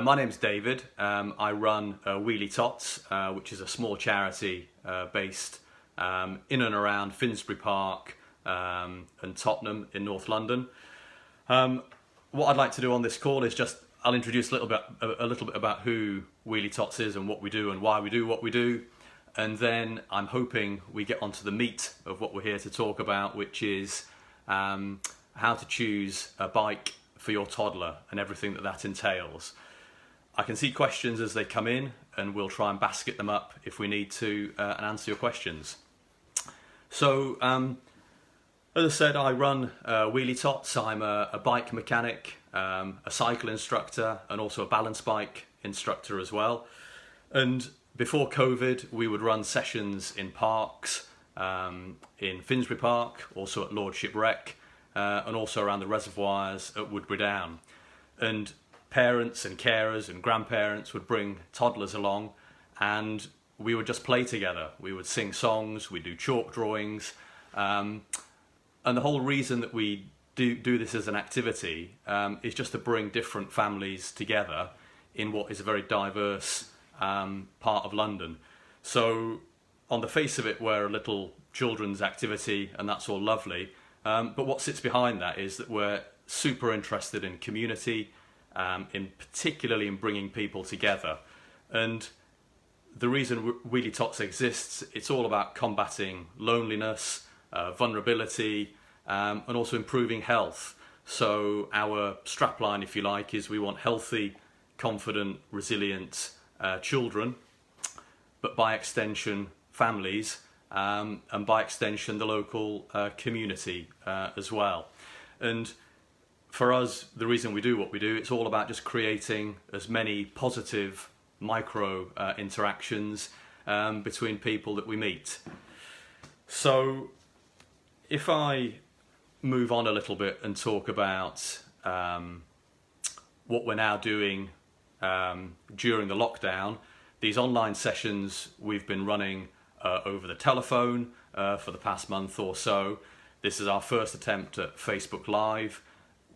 My name's David. I run Wheely Tots, which is a small charity based in and around Finsbury Park and Tottenham in North London. What I'd like to do on this call is I'll introduce a little bit about who Wheely Tots is and what we do and why we do what we do. And then I'm hoping we get onto the meat of what we're here to talk about, which is how to choose a bike for your toddler and everything that entails. I can see questions as they come in, and we'll try and basket them up if we need to and answer your questions. So, as I said, I run Wheely Tots. I'm a bike mechanic, a cycle instructor, and also a balance bike instructor as well. And before COVID, we would run sessions in parks, in Finsbury Park, also at Lordship Rec, and also around the reservoirs at Woodbury Down. And parents and carers and grandparents would bring toddlers along, and we would just play together. We would sing songs, we'd do chalk drawings, and the whole reason that we do this as an activity is just to bring different families together in what is a very diverse part of London. So on the face of it, we're a little children's activity, and that's all lovely, but what sits behind that is that we're super interested in community, particularly in bringing people together. And the reason Wheely Tots exists, it's all about combating loneliness, vulnerability, and also improving health. So our strapline, if you like, is we want healthy, confident, resilient children, but by extension families, and by extension the local community as well. And for us, the reason we do what we do, it's all about just creating as many positive micro interactions between people that we meet. So if I move on a little bit and talk about what we're now doing during the lockdown, these online sessions we've been running over the telephone for the past month or so. This is our first attempt at Facebook Live.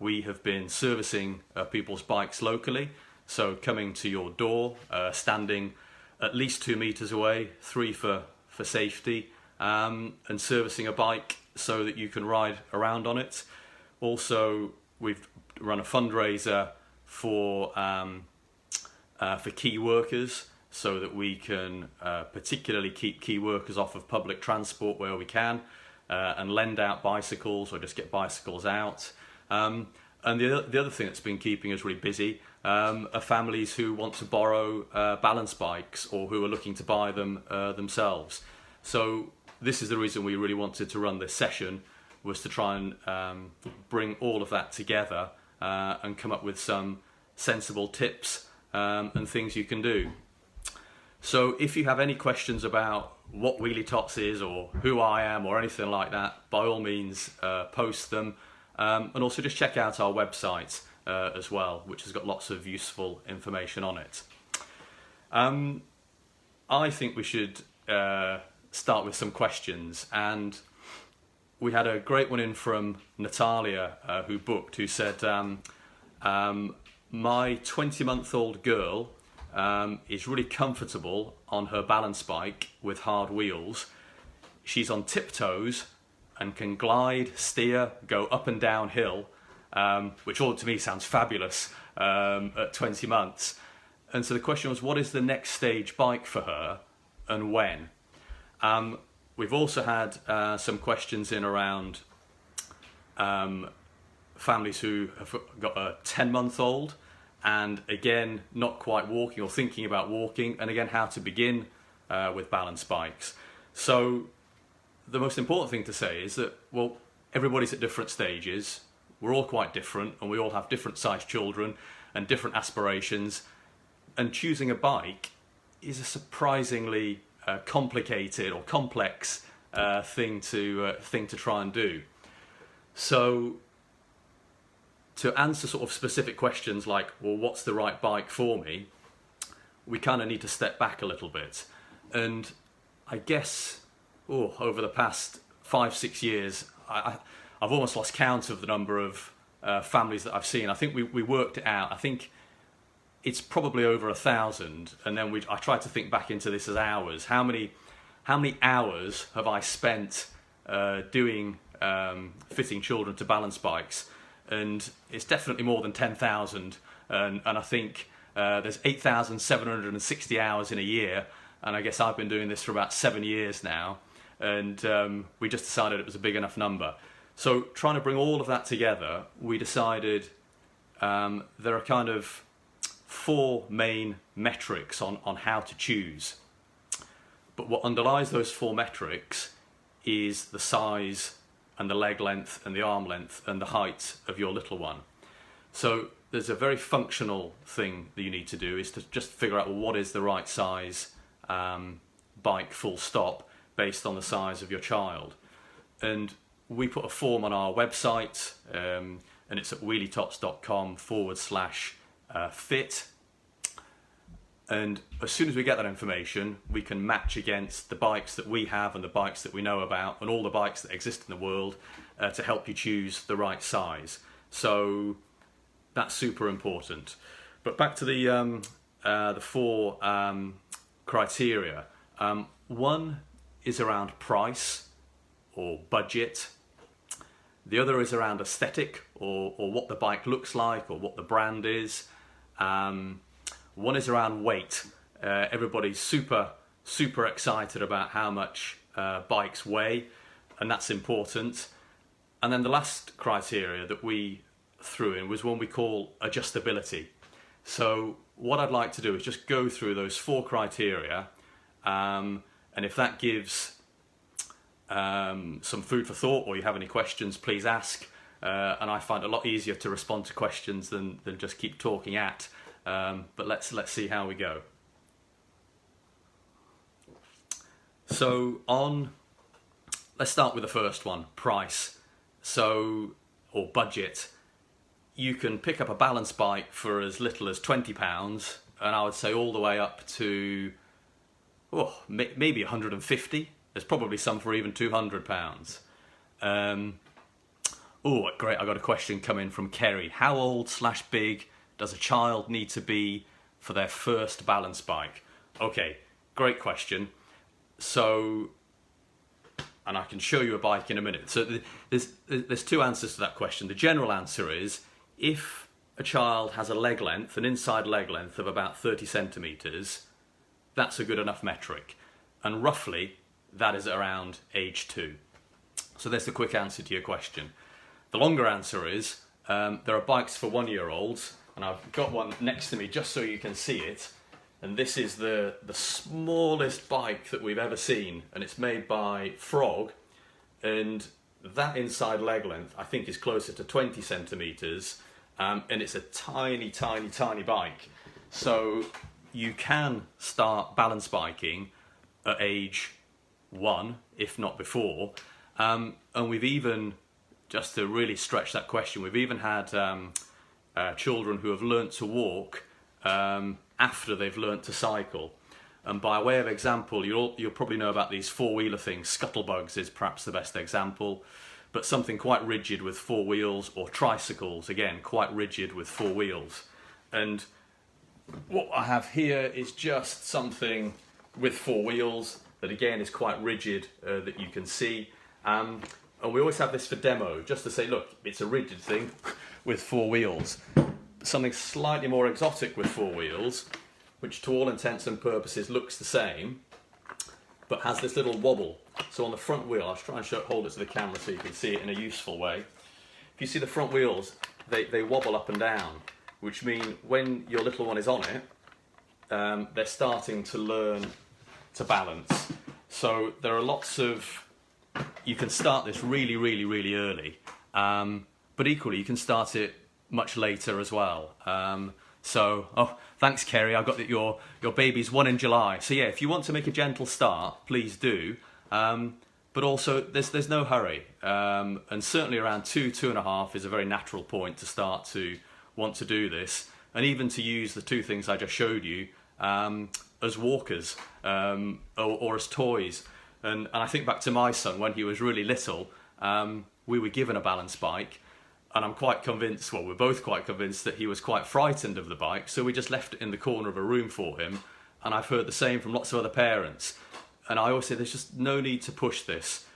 We have been servicing people's bikes locally, so coming to your door, standing at least 2 meters away, 3 for safety, and servicing a bike so that you can ride around on it. Also, we've run a fundraiser for key workers, so that we can particularly keep key workers off of public transport where we can, and lend out bicycles or just get bicycles out. And the other thing that's been keeping us really busy are families who want to borrow balance bikes or who are looking to buy them themselves. So this is the reason we really wanted to run this session, was to try and bring all of that together and come up with some sensible tips and things you can do. So if you have any questions about what Wheely Tots is or who I am or anything like that, by all means post them. And also just check out our website as well, which has got lots of useful information on it. I think we should start with some questions, and we had a great one in from Natalia who said, my 20-month-old girl is really comfortable on her balance bike with hard wheels. She's on tiptoes and can glide, steer, go up and down hill, which all to me sounds fabulous at 20 months. And so the question was, what is the next stage bike for her and when? We've also had some questions in around families who have got a 10-month-old and again not quite walking or thinking about walking, and again how to begin with balance bikes. So the most important thing to say is that, well, everybody's at different stages, we're all quite different, and we all have different sized children and different aspirations, and choosing a bike is a surprisingly complicated or complex thing to try and do. So to answer sort of specific questions like, well, what's the right bike for me, we kind of need to step back a little bit. And I guess over the past 5-6 years, I've almost lost count of the number of families that I've seen. I think we worked it out. I think it's probably over 1,000. And then I tried to think back into this as hours. How many hours have I spent doing fitting children to balance bikes? And it's definitely more than 10,000. And I think there's 8,760 hours in a year. And I guess I've been doing this for about 7 years now. And we just decided it was a big enough number. So trying to bring all of that together, we decided there are kind of 4 main metrics on how to choose. But what underlies those 4 metrics is the size and the leg length and the arm length and the height of your little one. So there's a very functional thing that you need to do, is to just figure out what is the right size bike full stop based on the size of your child. And we put a form on our website, and it's at wheelytots.com/fit. And as soon as we get that information, we can match against the bikes that we have and the bikes that we know about and all the bikes that exist in the world to help you choose the right size. So that's super important. But back to the 4 criteria. One is around price or budget. The other is around aesthetic or what the bike looks like or what the brand is. One is around weight. Everybody's super excited about how much bikes weigh, and that's important. And then the last criteria that we threw in was one we call adjustability. So what I'd like to do is just go through those 4 criteria, and if that gives some food for thought, or you have any questions, please ask. And I find it a lot easier to respond to questions than just keep talking at. But let's see how we go. So let's start with the first one, price. So, or budget. You can pick up a balance bike for as little as £20, and I would say all the way up to maybe 150. There's probably some for even £200. Great! I got a question coming from Kerry. How old/big does a child need to be for their first balance bike? Okay, great question. So, and I can show you a bike in a minute. So there's 2 answers to that question. The general answer is, if a child has an inside leg length of about 30 centimetres, that's a good enough metric. And roughly, that is around age 2. So there's the quick answer to your question. The longer answer is, there are bikes for 1-year-olds, and I've got one next to me just so you can see it. And this is the smallest bike that we've ever seen, and it's made by Frog. And that inside leg length, I think, is closer to 20 centimetres, and it's a tiny bike. So you can start balance biking at age 1, if not before. And we've even, just to really stretch that question, we've even had children who have learnt to walk after they've learnt to cycle. And by way of example, you'll probably know about these 4-wheeler things. Scuttlebugs is perhaps the best example, but something quite rigid with 4 wheels, or tricycles, again, quite rigid with 4 wheels. And what I have here is just something with 4 wheels that again is quite rigid, that you can see. And we always have this for demo, just to say, look, it's a rigid thing with 4 wheels. Something slightly more exotic with 4 wheels, which to all intents and purposes looks the same, but has this little wobble. So on the front wheel, I'll try and hold it to the camera so you can see it in a useful way. If you see the front wheels, they wobble up and down, which mean when your little one is on it, they're starting to learn to balance. So there are lots of, you can start this really early, but equally you can start it much later as well. Thanks Kerry, I got that your baby's 1 in July. So yeah, if you want to make a gentle start, please do. But also there's no hurry. And certainly around 2.5 is a very natural point to start to want to do this. And even to use the 2 things I just showed you as walkers or as toys. And I think back to my son when he was really little, we were given a balance bike. And I'm quite convinced, well, we're both quite convinced that he was quite frightened of the bike, so we just left it in the corner of a room for him. And I've heard the same from lots of other parents. And I always say there's just no need to push this.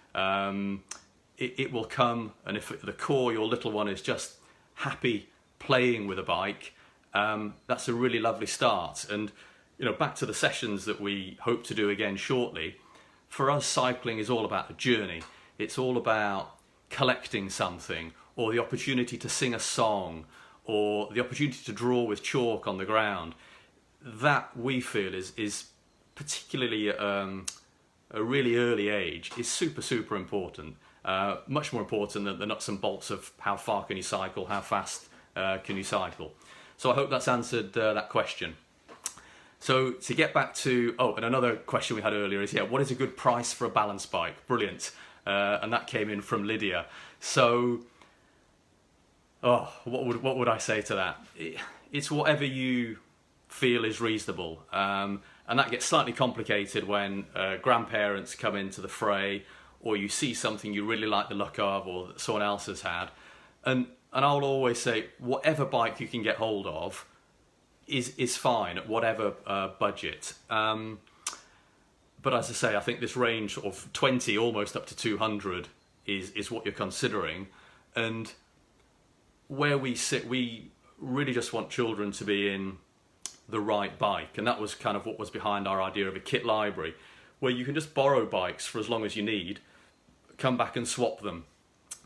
It will come, and if at the core your little one is just happy playing with a bike, that's a really lovely start. And back to the sessions that we hope to do again shortly. For us, cycling is all about the journey. It's all about collecting something, or the opportunity to sing a song, or the opportunity to draw with chalk on the ground. That, we feel, is particularly a really early age, is super important. Much more important than the nuts and bolts of how far can you cycle, how fast can you cycle. So I hope that's answered that question. So to get back to, and another question we had earlier is, what is a good price for a balance bike? Brilliant. And that came in from Lydia. So, what would I say to that? It's whatever you feel is reasonable. And that gets slightly complicated when grandparents come into the fray, or you see something you really like the look of, or that someone else has had. And I'll always say, whatever bike you can get hold of is fine at whatever budget. But as I say, I think this range of 20 almost up to 200 is what you're considering. And where we sit, we really just want children to be in the right bike. And that was kind of what was behind our idea of a kit library, where you can just borrow bikes for as long as you need, come back and swap them,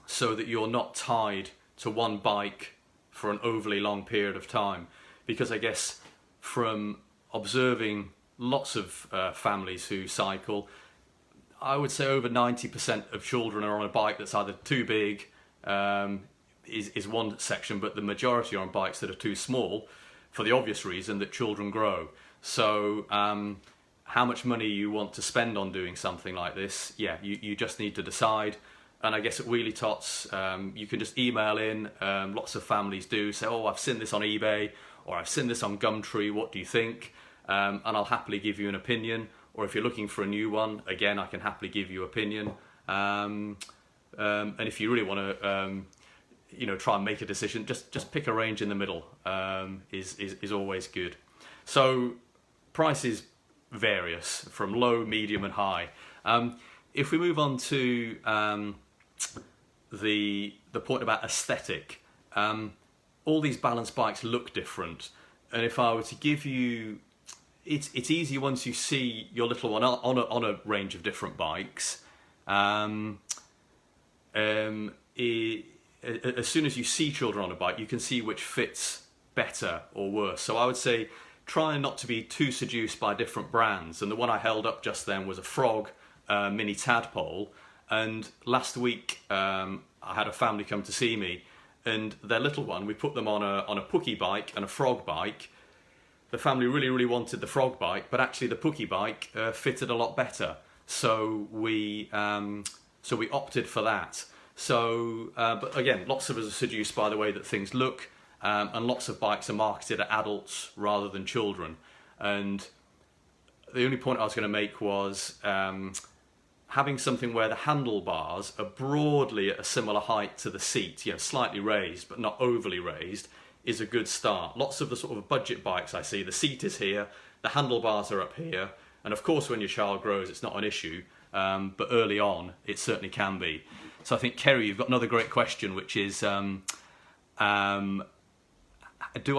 so that you're not tied to one bike for an overly long period of time. Because I guess from observing lots of families who cycle, I would say over 90% of children are on a bike that's either too big, is one section, but the majority are on bikes that are too small, for the obvious reason that children grow. So how much money you want to spend on doing something like this, you just need to decide. And I guess at Wheely Tots, you can just email in, lots of families do, say, I've seen this on eBay, or I've seen this on Gumtree, what do you think? And I'll happily give you an opinion. Or if you're looking for a new one, again, I can happily give you opinion. And if you really want to, try and make a decision, just pick a range in the middle. Is always good. So prices various from low, medium, and high. If we move on to the point about aesthetic, all these balance bikes look different, and if I were to give you, it's easy once you see your little one on a range of different bikes. As soon as you see children on a bike, you can see which fits better or worse. So I would say try not to be too seduced by different brands. And the one I held up just then was a Frog mini tadpole. And last week I had a family come to see me, and their little one, we put them on a Pookie bike and a Frog bike. The family really wanted the Frog bike, but actually the Pookie bike fitted a lot better. So we opted for that. So, but again, lots of us are seduced by the way that things look, and lots of bikes are marketed at adults rather than children. And the only point I was going to make was having something where the handlebars are broadly at a similar height to the seat, slightly raised but not overly raised, is a good start. Lots of the sort of budget bikes I see, the seat is here, the handlebars are up here, and of course when your child grows it's not an issue, but early on it certainly can be. So I think, Kerry, you've got another great question, which is, do I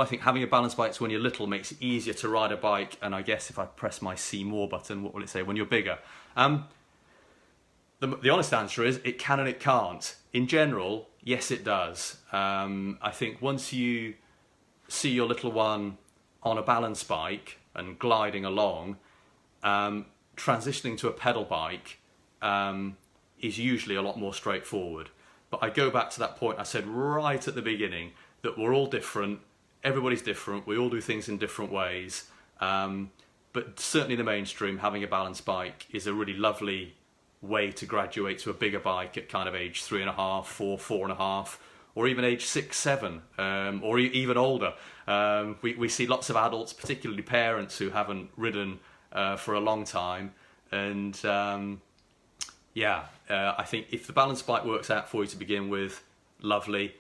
think having a balance bike when you're little makes it easier to ride a bike? And I guess if I press my see more button, what will it say when you're bigger? The honest answer is it can and it can't. In general, yes it does. I think once you see your little one on a balance bike and gliding along, transitioning to a pedal bike is usually a lot more straightforward. But I go back to that point I said right at the beginning, that we're all different, everybody's different, we all do things in different ways. But certainly the mainstream, having a balance bike is a really lovely way to graduate to a bigger bike at kind of age 3.5, 4, 4.5, or even age 6, 7, or even older. We see lots of adults, particularly parents, who haven't ridden for a long time. And I think if the balance bike works out for you to begin with, lovely.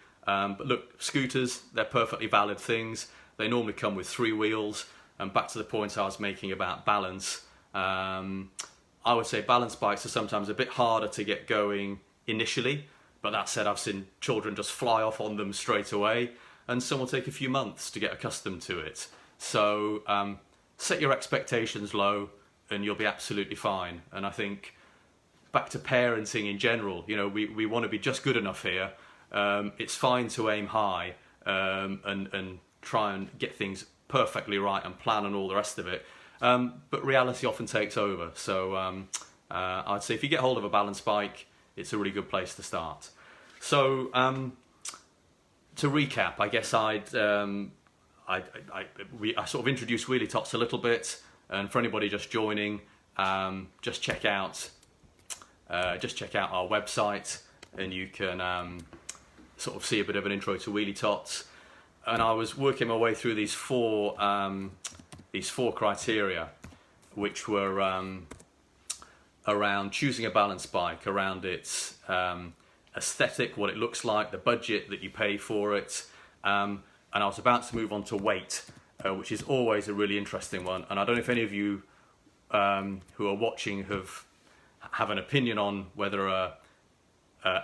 But look, scooters, they're perfectly valid things. They normally come with 3 wheels. And back to the point I was making about balance, I would say balance bikes are sometimes a bit harder to get going initially. But that said, I've seen children just fly off on them straight away, and some will take a few months to get accustomed to it. So set your expectations low and you'll be absolutely fine. And I think back to parenting in general, you know, we want to be just good enough here. It's fine to aim high and try and get things perfectly right and plan and all the rest of it. But reality often takes over. So I'd say if you get hold of a balance bike, it's a really good place to start. So to recap, I guess I sort of introduced Wheely Tots a little bit, and for anybody just joining, just check out our website, and you can sort of see a bit of an intro to Wheely Tots. And I was working my way through these four criteria, which were around choosing a balance bike, around its aesthetic, what it looks like, the budget that you pay for it, and I was about to move on to weight, which is always a really interesting one. And I don't know if any of you who are watching have an opinion on whether a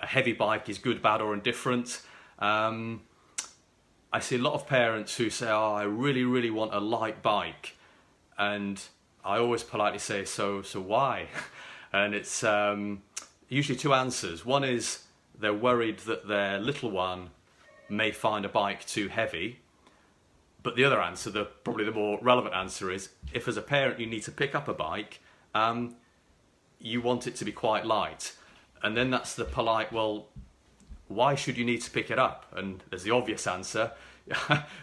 heavy bike is good, bad, or indifferent. I see a lot of parents who say, "Oh, I really, really want a light bike," and I always politely say, "So why?" And it's usually 2 answers. One is they're worried that their little one may find a bike too heavy. But the other answer, probably the more relevant answer, is if as a parent you need to pick up a bike, you want it to be quite light. And then that's the polite, well, why should you need to pick it up? And there's the obvious answer,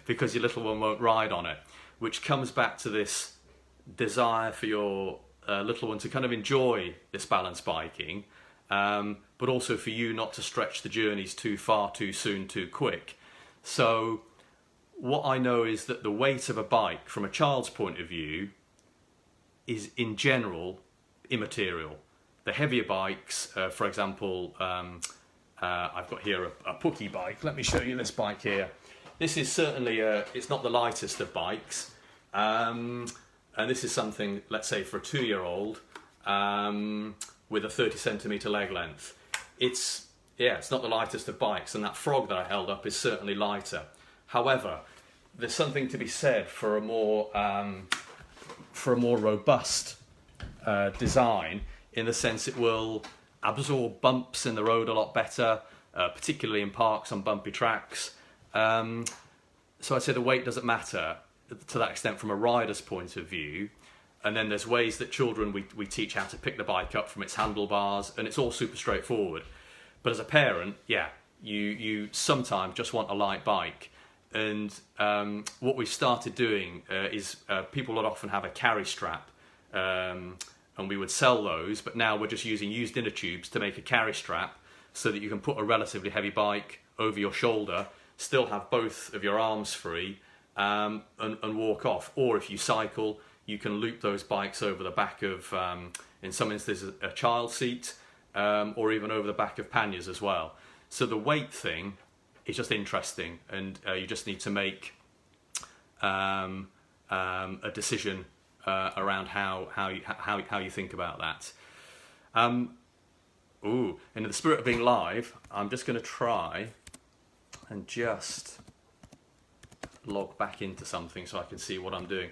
because your little one won't ride on it, which comes back to this desire for your little one to kind of enjoy this balance biking, but also for you not to stretch the journeys too far, too soon, too quick. So what I know is that the weight of a bike from a child's point of view is in general immaterial. The heavier bikes, for example, I've got here a Pookie bike. Let me show you this bike here. This is certainly, it's not the lightest of bikes. And this is something, let's say, for a 2-year-old with a 30cm leg length. It's not the lightest of bikes, and that frog that I held up is certainly lighter. However, there's something to be said for a more robust design, in the sense it will absorb bumps in the road a lot better, particularly in parks on bumpy tracks. So I'd say the weight doesn't matter to that extent from a rider's point of view. And then there's ways that children, we teach how to pick the bike up from its handlebars, and it's all super straightforward. But as a parent, you sometimes just want a light bike. And what we've started doing is people would often have a carry strap, and we would sell those, but now we're just using used inner tubes to make a carry strap so that you can put a relatively heavy bike over your shoulder, still have both of your arms free, and walk off. Or if you cycle, you can loop those bikes over the back of, in some instances, a child seat, or even over the back of panniers as well. So the weight thing is just interesting, and you just need to make a decision around how you think about that. And in the spirit of being live, I'm just going to try and just log back into something so I can see what I'm doing.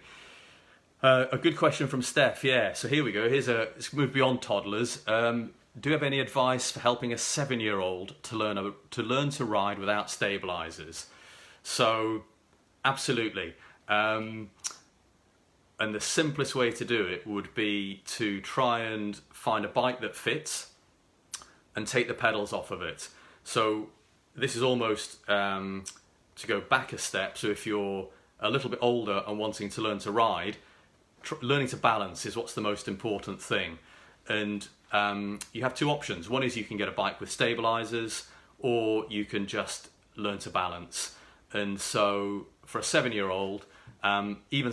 A good question from Steph. Yeah, so here we go. Let's move beyond toddlers. Do you have any advice for helping a 7-year-old to learn to ride without stabilisers? So, absolutely. And the simplest way to do it would be to try and find a bike that fits and take the pedals off of it. So this is almost to go back a step. So if you're a little bit older and wanting to learn to ride, learning to balance is what's the most important thing. And you have 2 options. One is you can get a bike with stabilisers, or you can just learn to balance. And so for a 7-year-old, even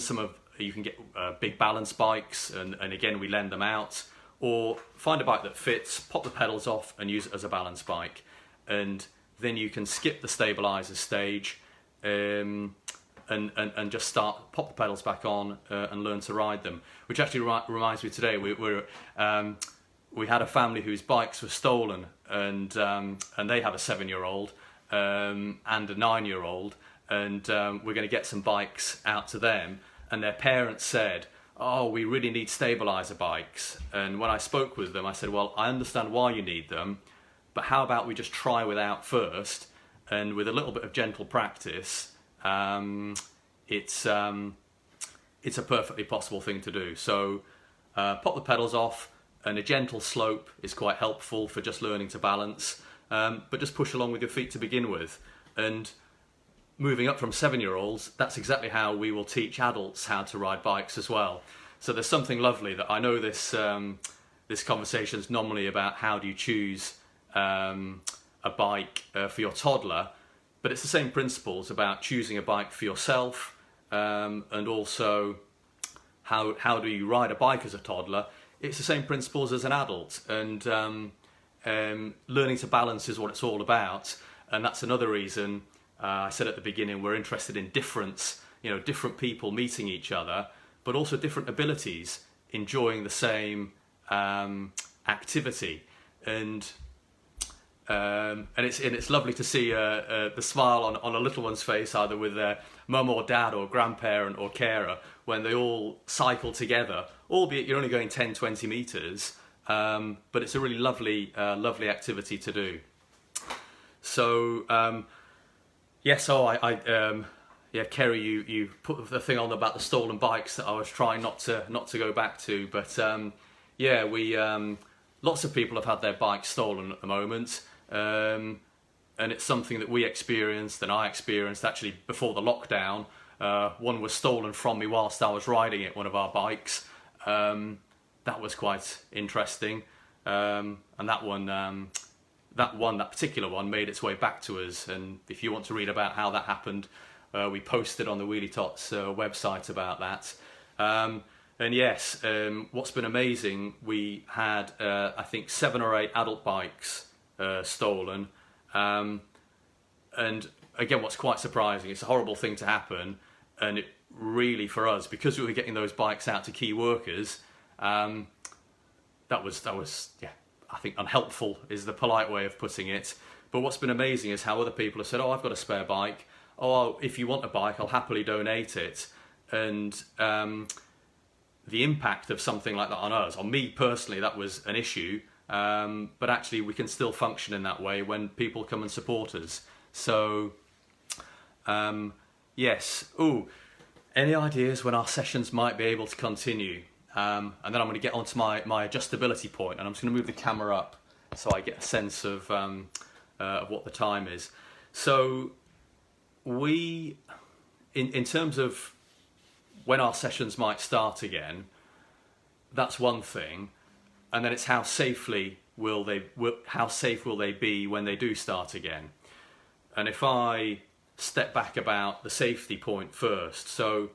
you can get big balance bikes, and again, we lend them out, or find a bike that fits, pop the pedals off and use it as a balance bike. And then you can skip the stabiliser stage and just pop the pedals back on and learn to ride them. Which actually reminds me today, we had a family whose bikes were stolen, and they have a 7-year-old and a 9-year-old, and we're going to get some bikes out to them, and their parents said, oh, we really need stabiliser bikes. And when I spoke with them, I said, well, I understand why you need them, but how about we just try without first, and with a little bit of gentle practice, it's a perfectly possible thing to do. So pop the pedals off, and a gentle slope is quite helpful for just learning to balance, but just push along with your feet to begin with. And moving up from 7-year-olds, that's exactly how we will teach adults how to ride bikes as well. So there's something lovely that I know this conversation is normally about how do you choose a bike for your toddler, but it's the same principles about choosing a bike for yourself, and also how do you ride a bike as a toddler. It's the same principles as an adult, and learning to balance is what it's all about. And that's another reason I said at the beginning we're interested in difference, different people meeting each other, but also different abilities enjoying the same activity. And it's lovely to see the smile on a little one's face, either with their mum or dad or grandparent or carer, when they all cycle together, albeit you're only going 10-20 metres, but it's a really lovely activity to do. So Kerry, you put the thing on about the stolen bikes that I was trying not to go back to, but lots of people have had their bikes stolen at the moment, and it's something that we experienced, and I experienced actually before the lockdown. One was stolen from me whilst I was riding it, one of our bikes. That was quite interesting, and that particular one made its way back to us. And if you want to read about how that happened, we posted on the Wheely Tots website about that. And yes, what's been amazing, we had I think 7 or 8 adult bikes stolen, and again, what's quite surprising, it's a horrible thing to happen, and it really, for us, because we were getting those bikes out to key workers, that was I think unhelpful is the polite way of putting it. But what's been amazing is how other people have said, oh, I've got a spare bike, oh, if you want a bike, I'll happily donate it. And the impact of something like that on us, on me personally, that was an issue, but actually we can still function in that way when people come and support us. So yes. Any ideas when our sessions might be able to continue? And then I'm going to get onto my adjustability point, and I'm just going to move the camera up so I get a sense of what the time is. So we, in terms of when our sessions might start again, that's one thing, and then it's how safe will they be when they do start again. And if I step back about the safety point first, so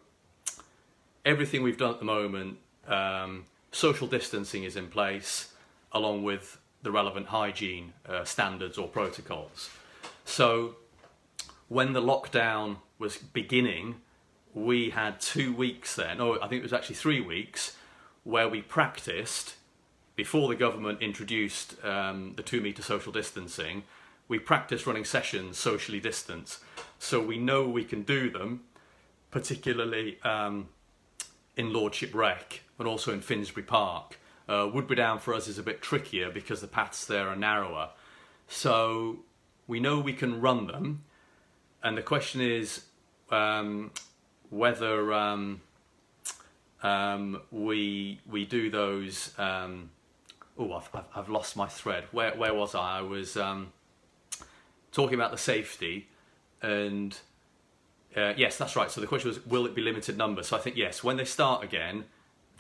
everything we've done at the moment, social distancing is in place, along with the relevant hygiene standards or protocols. So when the lockdown was beginning, we had 2 weeks then, I think it was actually 3 weeks, where we practiced, before the government introduced the 2 metre social distancing, we practiced running sessions socially distanced. So we know we can do them, particularly in Lordship Rec and also in Finsbury Park. Woodbury Down for us is a bit trickier because the paths there are narrower. So we know we can run them, and the question is whether we do those. I've lost my thread. Where was I? I was talking about the safety, and yes, that's right. So the question was, will it be limited numbers? So I think yes, when they start again,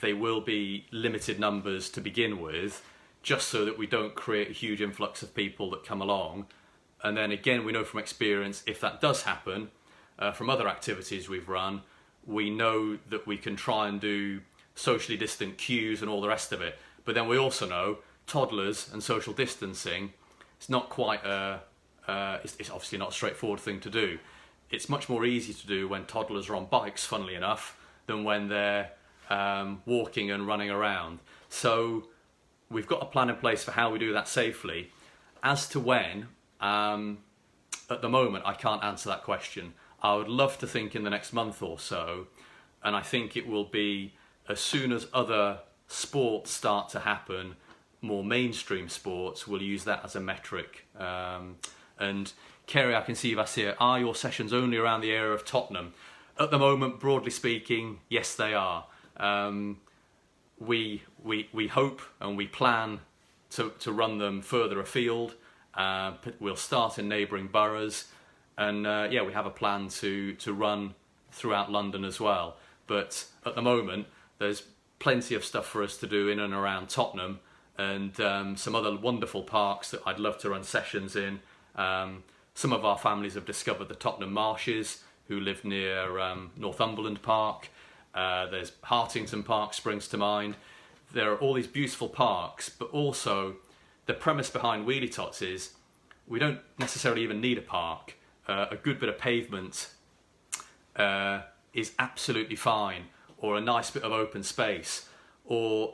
they will be limited numbers to begin with, just so that we don't create a huge influx of people that come along. And then again, we know from experience, if that does happen, from other activities we've run, we know that we can try and do socially distant queues and all the rest of it. But then we also know toddlers and social distancing, it's not quite a it's obviously not a straightforward thing to do. It's much more easy to do when toddlers are on bikes, funnily enough, than when they're walking and running around. So we've got a plan in place for how we do that safely. As to when, at the moment, I can't answer that question. I would love to think in the next month or so, and I think it will be as soon as other sports start to happen, more mainstream sports, we'll use that as a metric. And Kerry, I can see you've asked here, are your sessions only around the area of Tottenham? At the moment, broadly speaking, yes they are. We hope and we plan to run them further afield. We'll start in neighbouring boroughs, and yeah, we have a plan to run throughout London as well. But at the moment, there's plenty of stuff for us to do in and around Tottenham, and some other wonderful parks that I'd love to run sessions in. Some of our families have discovered the Tottenham Marshes, who live near Northumberland Park. There's Hartington Park springs to mind. There are all these beautiful parks, but also the premise behind Wheely Tots is we don't necessarily even need a park. A good bit of pavement is absolutely fine, or a nice bit of open space, or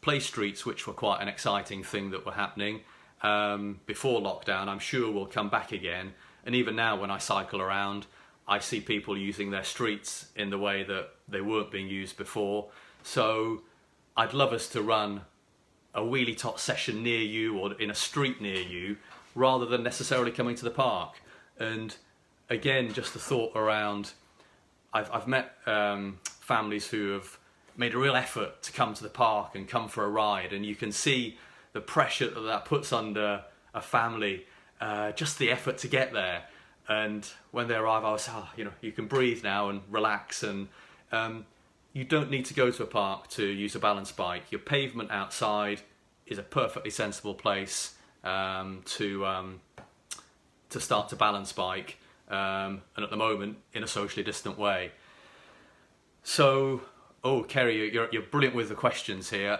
play streets, which were quite an exciting thing that were happening before lockdown. I'm sure will come back again, and even now when I cycle around, I see people using their streets in the way that they weren't being used before. So I'd love us to run a Wheely Tot session near you or in a street near you, rather than necessarily coming to the park. And again, just a thought around, I've met families who have made a real effort to come to the park and come for a ride, and you can see the pressure that puts under a family, just the effort to get there. And when they arrive, I was, you can breathe now and relax, and you don't need to go to a park to use a balance bike. Your pavement outside is a perfectly sensible place to start to balance bike, and at the moment in a socially distant way. So, Kerry, you're brilliant with the questions here.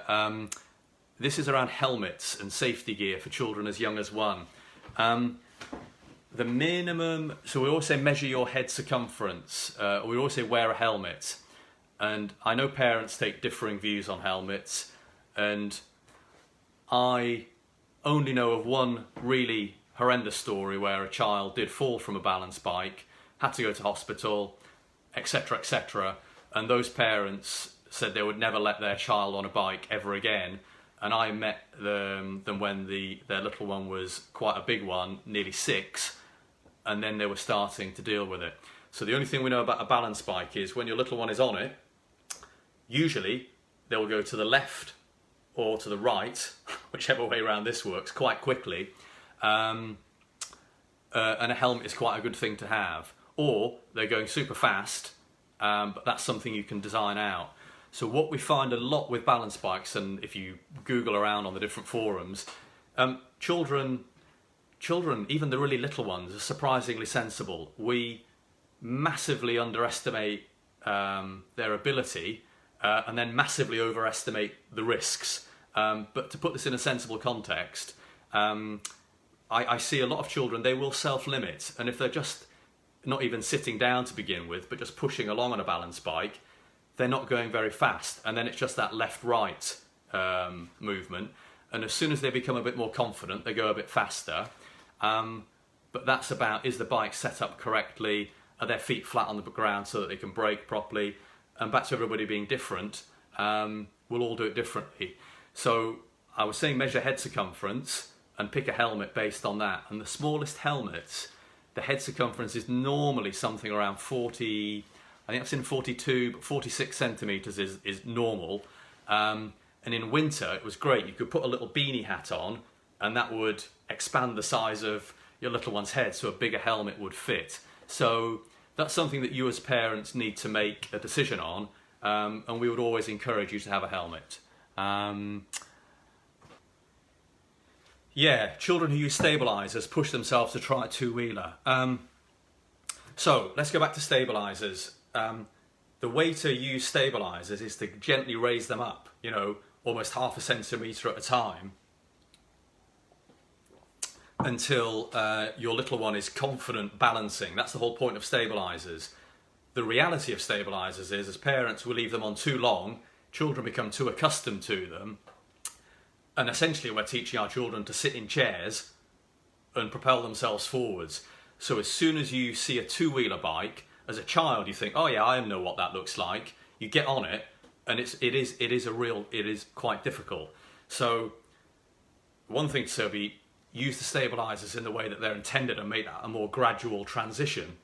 This is around helmets and safety gear for children as young as 1. The minimum, so we always say measure your head circumference, or we always say wear a helmet. And I know parents take differing views on helmets, and I only know of one really horrendous story where a child did fall from a balance bike, had to go to hospital, etc., etc. And those parents said they would never let their child on a bike ever again. And I met them when their little one was quite a big one, nearly 6, and then they were starting to deal with it. So the only thing we know about a balance bike is when your little one is on it, usually they will go to the left or to the right, whichever way around this works, quite quickly. And a helmet is quite a good thing to have. Or they're going super fast, but that's something you can design out. So what we find a lot with balance bikes, and if you Google around on the different forums, children, even the really little ones, are surprisingly sensible. We massively underestimate their ability, and then massively overestimate the risks. But to put this in a sensible context, I see a lot of children, they will self-limit, and if they're just not even sitting down to begin with, but just pushing along on a balance bike, they're not going very fast, and then it's just that left-right movement, and as soon as they become a bit more confident, they go a bit faster. But that's about, is the bike set up correctly? Are their feet flat on the ground so that they can brake properly? And back to everybody being different, we'll all do it differently. So I was saying measure head circumference and pick a helmet based on that. And the smallest helmets, the head circumference is normally something around 40, I think I've seen 42, but 46 centimetres is normal. And in winter, it was great. You could put a little beanie hat on, and that would expand the size of your little one's head, so a bigger helmet would fit. So that's something that you as parents need to make a decision on, and we would always encourage you to have a helmet. Yeah, children who use stabilisers push themselves to try a two-wheeler. So let's go back to stabilisers. The way to use stabilisers is to gently raise them up, almost half a centimetre at a time. until your little one is confident balancing. That's the whole point of stabilisers. The reality of stabilisers is, as parents, we leave them on too long, children become too accustomed to them, and essentially we're teaching our children to sit in chairs and propel themselves forwards. So as soon as you see a two-wheeler bike, as a child you think, oh yeah, I know what that looks like. You get on it, and it is quite difficult. So one thing to be, use the stabilisers in the way that they're intended and make that a more gradual transition.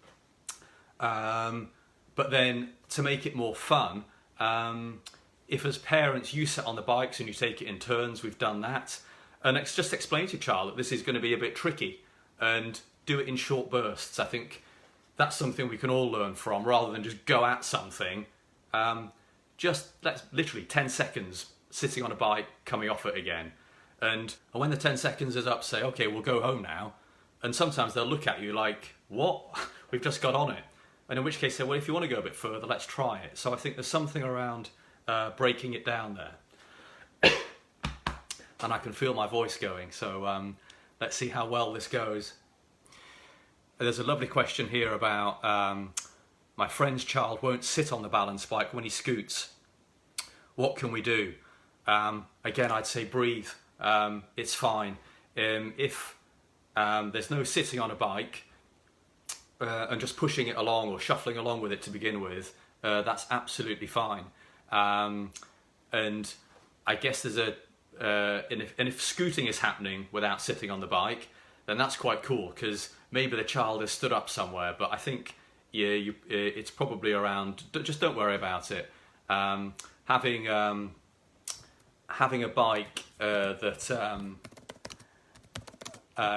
But then to make it more fun, if as parents you sit on the bikes and you take it in turns, we've done that. And just explain to your child that this is going to be a bit tricky and do it in short bursts. I think that's something we can all learn from, rather than just go at something. Let's literally 10 seconds sitting on a bike, coming off it again. And when the 10 seconds is up, say, okay, we'll go home now. And sometimes they'll look at you like, what? We've just got on it. And in which case say, well, if you want to go a bit further, let's try it. So I think there's something around breaking it down there. And I can feel my voice going, so let's see how well this goes. There's a lovely question here about my friend's child won't sit on the balance bike when he scoots. What can we do? Again, I'd say breathe. It's fine. If there's no sitting on a bike and just pushing it along or shuffling along with it to begin with, that's absolutely fine. And I guess there's and if scooting is happening without sitting on the bike, then that's quite cool, because maybe the child has stood up somewhere. But I think it's probably around. Just don't worry about it. Having a bike that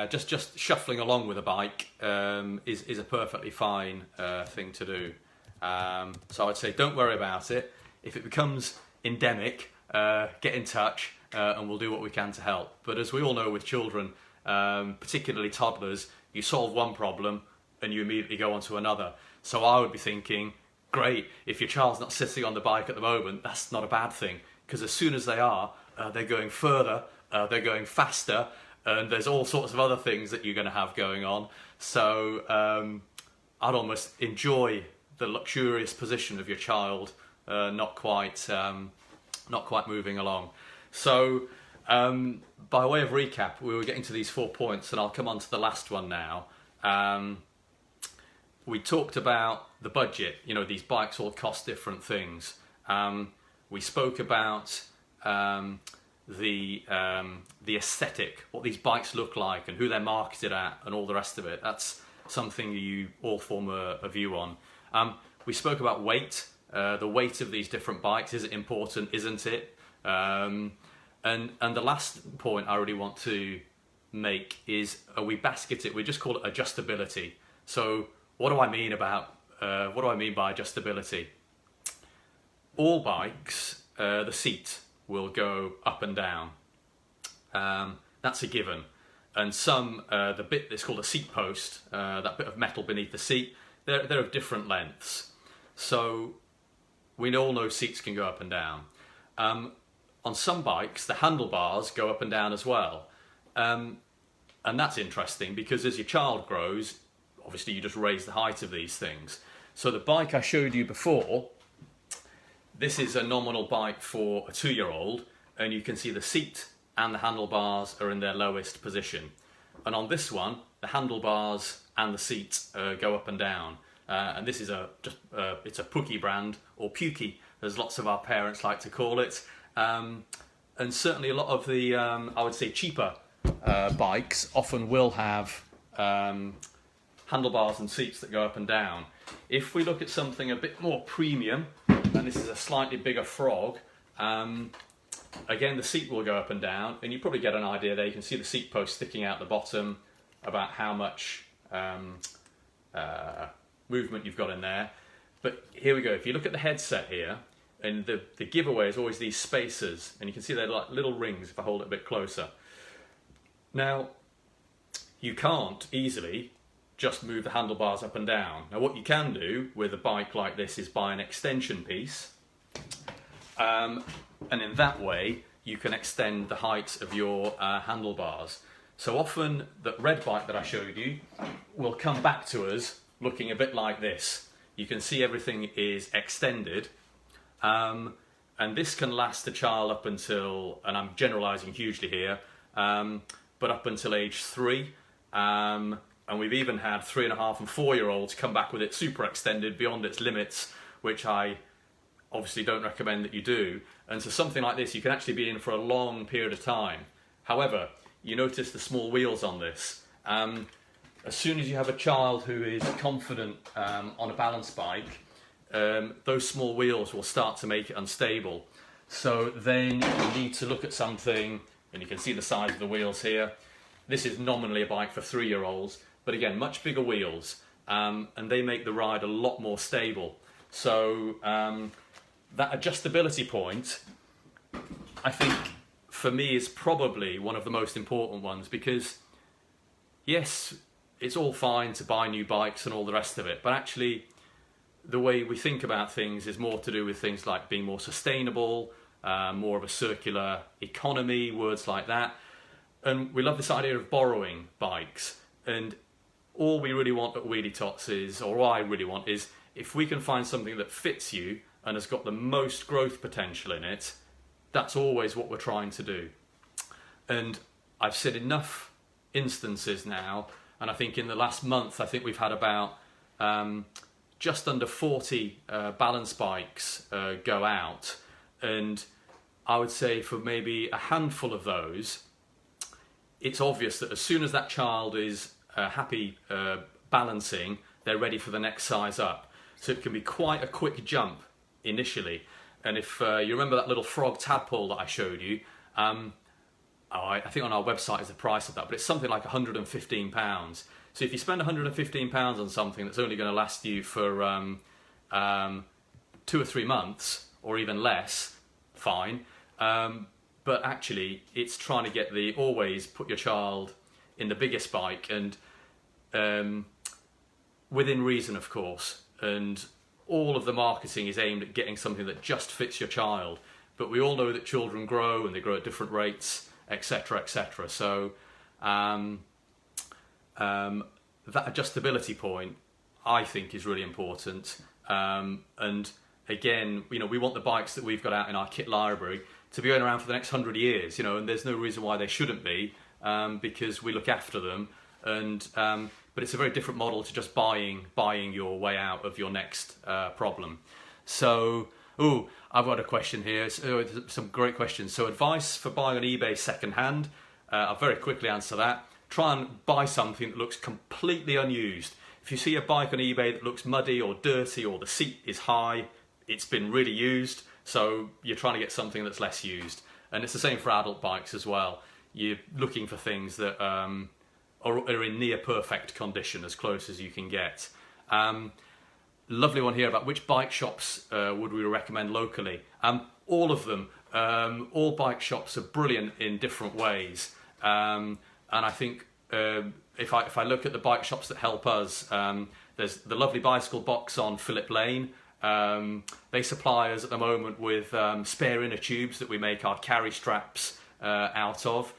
just shuffling along with a bike is a perfectly fine thing to do. So I'd say don't worry about it. If it becomes endemic, get in touch and we'll do what we can to help. But as we all know with children, particularly toddlers, you solve one problem and you immediately go on to another. So I would be thinking, great, if your child's not sitting on the bike at the moment, that's not a bad thing, because as soon as they are, they're going further, they're going faster, and there's all sorts of other things that you're going to have going on. So I'd almost enjoy the luxurious position of your child not quite moving along. So by way of recap, we were getting to these 4 points, and I'll come on to the last one now. We talked about the budget. You know, these bikes all cost different things. We spoke about the aesthetic, what these bikes look like and who they're marketed at and all the rest of it. That's something you all form a view on. We spoke about weight, the weight of these different bikes. Is it important? Isn't it? And the last point I really want to make is we basket it. We just call it adjustability. So what do I mean by adjustability? All bikes, the seat will go up and down. That's a given. And some, the bit that's called a seat post, that bit of metal beneath the seat, they're of different lengths. So we all know seats can go up and down. On some bikes, the handlebars go up and down as well. And that's interesting, because as your child grows, obviously you just raise the height of these things. So the bike I showed you before, this is a nominal bike for a 2-year-old, and you can see the seat and the handlebars are in their lowest position. And on this one, the handlebars and the seat go up and down. And this is it's a Pookie brand, or Pukey, as lots of our parents like to call it. And certainly a lot of the, I would say, cheaper bikes often will have handlebars and seats that go up and down. If we look at something a bit more premium, and this is a slightly bigger frog, again the seat will go up and down, and you probably get an idea there. You can see the seat post sticking out the bottom, about how much movement you've got in there. But here we go. If you look at the headset here, and the giveaway is always these spacers, and you can see they're like little rings if I hold it a bit closer. Now, you can't easily just move the handlebars up and down. Now what you can do with a bike like this is buy an extension piece, and in that way you can extend the height of your handlebars. So often that red bike that I showed you will come back to us looking a bit like this. You can see everything is extended, and this can last a child up until, and I'm generalising hugely here, but up until age 3. And we've even had 3.5 and 4-year-olds come back with it super extended beyond its limits, which I obviously don't recommend that you do. And so something like this, you can actually be in for a long period of time. However, you notice the small wheels on this. As soon as you have a child who is confident on a balance bike, those small wheels will start to make it unstable. So then you need to look at something, and you can see the size of the wheels here. This is nominally a bike for 3-year-olds, but again, much bigger wheels, and they make the ride a lot more stable. So that adjustability point, I think, for me, is probably one of the most important ones, because yes, it's all fine to buy new bikes and all the rest of it, but actually the way we think about things is more to do with things like being more sustainable, more of a circular economy, words like that. And we love this idea of borrowing bikes, and all we really want at Wheely Tots is, or I really want, is if we can find something that fits you and has got the most growth potential in it, that's always what we're trying to do. And I've said enough instances now, and I think in the last month, I think we've had about just under 40 balance bikes go out. And I would say for maybe a handful of those, it's obvious that as soon as that child is happy balancing, they're ready for the next size up. So it can be quite a quick jump initially. And if you remember that little frog tadpole that I showed you, I think on our website is the price of that, but it's something like £115. So if you spend £115 on something that's only going to last you for 2 or 3 months, or even less, fine. But actually, it's trying to get always put your child in the biggest bike, and within reason, of course. And all of the marketing is aimed at getting something that just fits your child. But we all know that children grow, and they grow at different rates, etc., etc. So that adjustability point, I think, is really important. And again, we want the bikes that we've got out in our kit library to be going around for the next 100 years, and there's no reason why they shouldn't be, because we look after them. And but it's a very different model to just buying your way out of your next problem. So, I've got a question here. Some great questions. So, advice for buying on eBay second-hand. I'll very quickly answer that. Try and buy something that looks completely unused. If you see a bike on eBay that looks muddy or dirty, or the seat is high, it's been really used. So you're trying to get something that's less used. And it's the same for adult bikes as well. You're looking for things that are in near perfect condition, as close as you can get. Lovely one here about which bike shops would we recommend locally. All of them. All bike shops are brilliant in different ways. And I think if I look at the bike shops that help us, there's the lovely Bicycle Box on Phillip Lane. They supply us at the moment with spare inner tubes that we make our carry straps out of,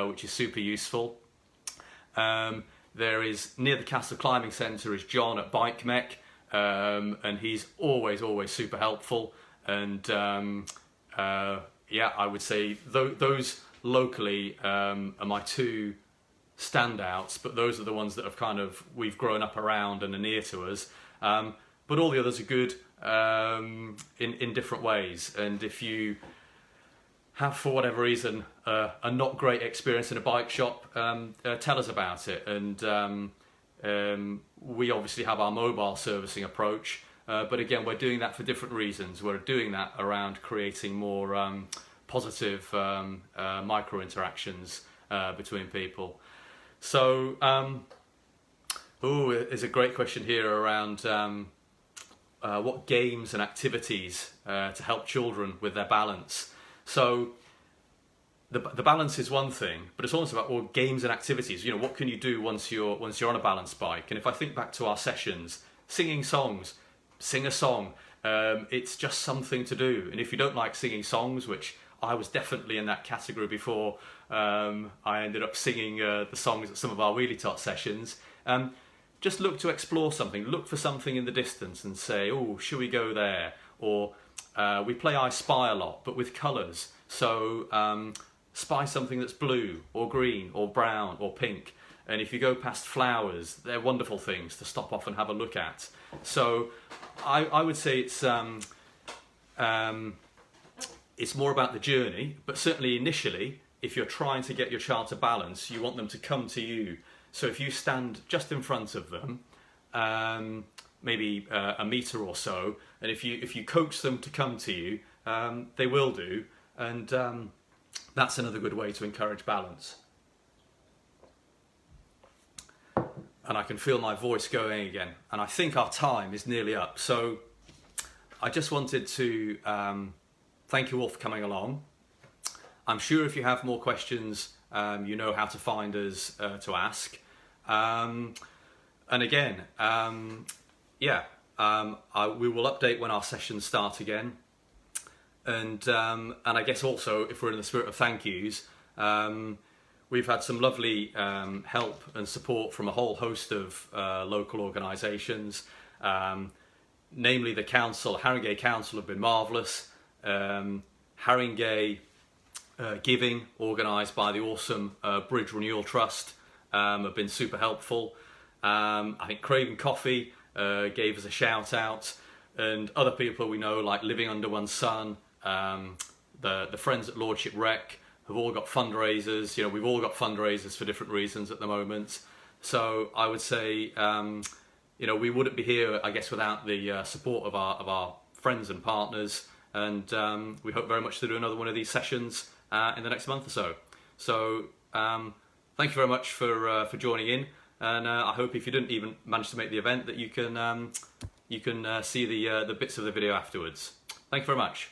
which is super useful. There is, near the Castle Climbing Centre, is John at Bike Mech, and he's always super helpful. And yeah, I would say those locally are my two standouts, but those are the ones that have we've grown up around and are near to us. But all the others are good in different ways. And if you have, for whatever reason, a not great experience in a bike shop, tell us about it. And we obviously have our mobile servicing approach, but again, we're doing that for different reasons. We're doing that around creating more positive micro interactions between people. So, there's a great question here around what games and activities to help children with their balance. So the balance is one thing, but it's also about games and activities. What can you do once you're on a balance bike? And if I think back to our sessions, singing songs, sing a song. It's just something to do. And if you don't like singing songs, which I was definitely in that category before I ended up singing the songs at some of our Wheely Tots sessions. Just look to explore something. Look for something in the distance and say, oh, should we go there? Or we play I Spy a lot, but with colours. So spy something that's blue or green or brown or pink. And if you go past flowers, they're wonderful things to stop off and have a look at. So I would say it's more about the journey, but certainly initially, if you're trying to get your child to balance, you want them to come to you. So if you stand just in front of them, maybe a metre or so, and if you coax them to come to you, they will do, and that's another good way to encourage balance. And I can feel my voice going again, and I think our time is nearly up. So I just wanted to thank you all for coming along. I'm sure if you have more questions, you know how to find us to ask. And again, we will update when our sessions start again. And I guess also, if we're in the spirit of thank yous, we've had some lovely help and support from a whole host of local organisations, namely the council. Haringey Council have been marvellous. Haringey Giving, organised by the awesome Bridge Renewal Trust, have been super helpful. I think Craven Coffee gave us a shout out, and other people we know like Living Under One Sun, the friends at Lordship Rec have all got fundraisers. You know, we've all got fundraisers for different reasons at the moment. So I would say, you know, we wouldn't be here, I guess, without the support of our friends and partners. And we hope very much to do another one of these sessions in the next month or so. So thank you very much for joining in, and I hope if you didn't even manage to make the event that you can see the bits of the video afterwards. Thank you very much.